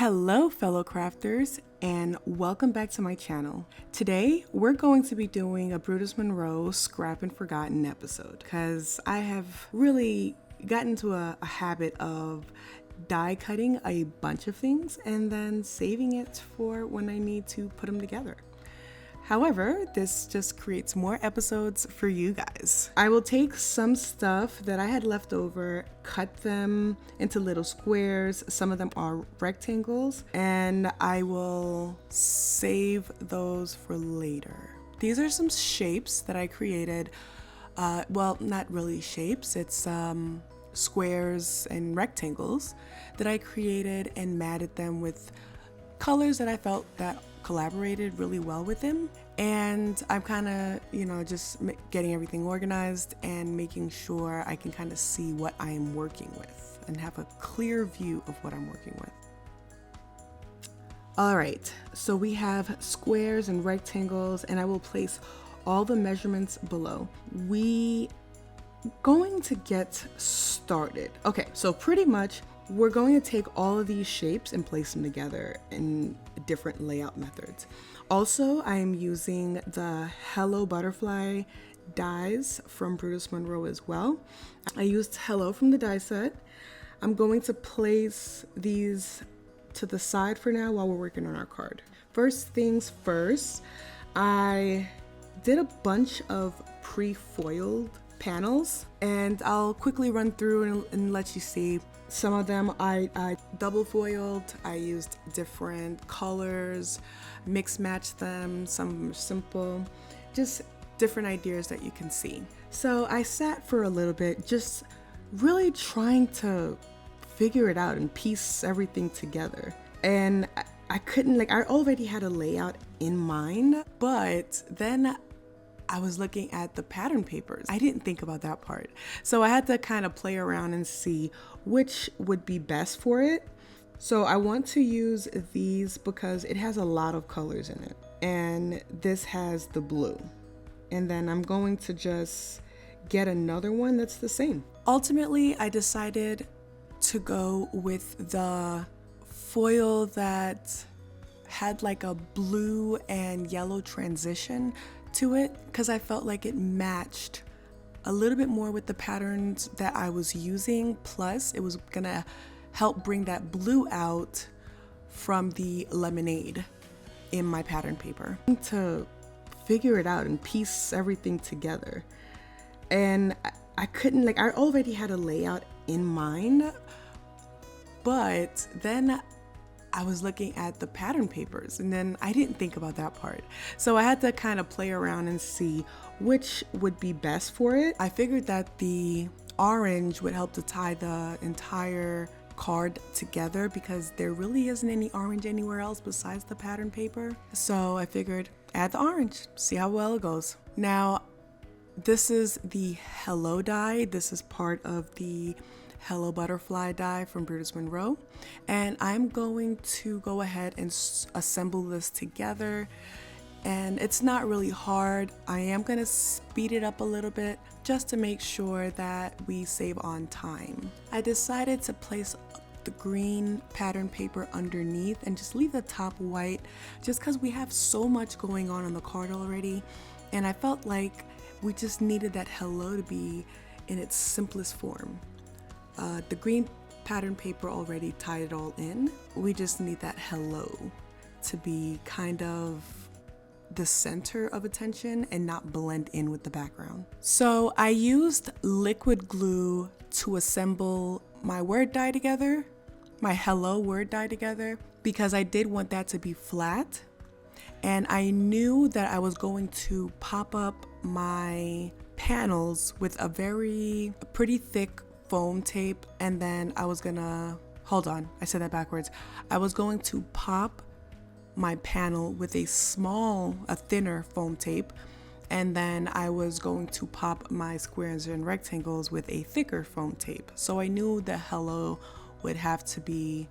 Hello fellow crafters and welcome back to my channel. Today we're going to be doing a Brutus Monroe Scrap and Forgotten episode because I have really gotten into a habit of die cutting a bunch of things and then saving it for when I need to put them together. However, this just creates more episodes for you guys. I will take some stuff that I had left over, cut them into little squares. Some of them are rectangles, and I will save those for later. These are some shapes that I created. Well, not really shapes. It's squares and rectangles that I created and matted them with colors that I felt that collaborated really well with them. And I'm kind of, just getting everything organized and making sure I can kind of see what I am working with and have a clear view of what I'm working with. All right, so we have squares and rectangles, and I will place all the measurements below. We going to get started. Okay, so pretty much we're going to take all of these shapes and place them together in different layout methods. Also, I am using the Hello Butterfly dies from Brutus Monroe as well. I used Hello from the die set. I'm going to place these to the side for now while we're working on our card. First things first, I did a bunch of pre-foiled panels, and I'll quickly run through and let you see. Some of them I double foiled. I used different colors, mix match them. Some are simple, just different ideas that you can see. So I sat for a little bit, just really trying to figure it out and piece everything together. And I couldn't, I already had a layout in mind, but then I was looking at the pattern papers. I didn't think about that part. So I had to kind of play around and see which would be best for it. So I want to use these because it has a lot of colors in it. And this has the blue. And then I'm going to just get another one that's the same. Ultimately, I decided to go with the foil that had like a blue and yellow transition to it because I felt like it matched a little bit more with the patterns that I was using. Plus, it was gonna help bring that blue out from the lemonade in my pattern paper. To figure it out and piece everything together. And I couldn't, I already had a layout in mind, but then I was looking at the pattern papers and then I didn't think about that part. So I had to kind of play around and see which would be best for it. I figured that the orange would help to tie the entire card together because there really isn't any orange anywhere else besides the pattern paper. So I figured add the orange, see how well it goes. Now, this is the Hello die. This is part of the Hello Butterfly die from Brutus Monroe, and I'm going to go ahead and assemble this together. And it's not really hard. I am going to speed it up a little bit just to make sure that we save on time. I decided to place the green pattern paper underneath and just leave the top white just because we have so much going on the card already, and I felt like we just needed that hello to be in its simplest form. The green pattern paper already tied it all in. We just need that hello to be kind of the center of attention and not blend in with the background. So I used liquid glue to assemble my word die together, my hello word die together, because I did want that to be flat. And I knew that I was going to pop up my panels with a pretty thick foam tape, and then I was gonna, hold on, I said that backwards. I was going to pop my panel with a thinner foam tape, and then I was going to pop my squares and rectangles with a thicker foam tape. So I knew the hello would have to be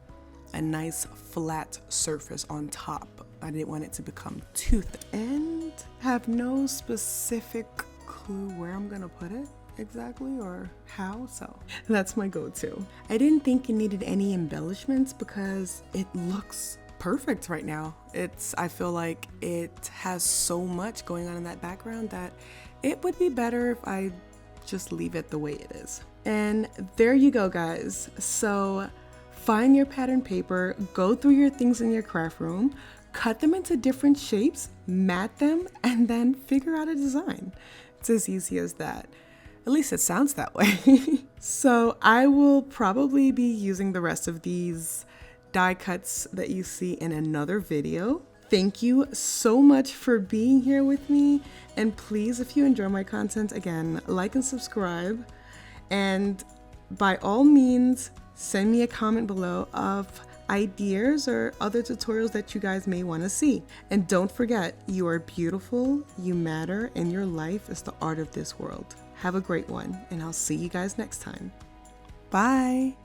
a nice flat surface on top. I didn't want it to become too thick. And have no specific clue where I'm gonna put it. exactly or how, so that's my go-to. I didn't think it needed any embellishments because it looks perfect right now. I feel like it has so much going on in that background that it would be better if I just leave it the way it is. And there you go, guys. So find your pattern paper, go through your things in your craft room, cut them into different shapes, mat them, and then figure out a design. It's as easy as that. At least it sounds that way. So I will probably be using the rest of these die cuts that you see in another video. Thank you so much for being here with me. And please, if you enjoy my content, again, like and subscribe. And by all means, send me a comment below of ideas or other tutorials that you guys may want to see. And don't forget, you are beautiful, you matter, and your life is the art of this world. Have a great one, and I'll see you guys next time. Bye.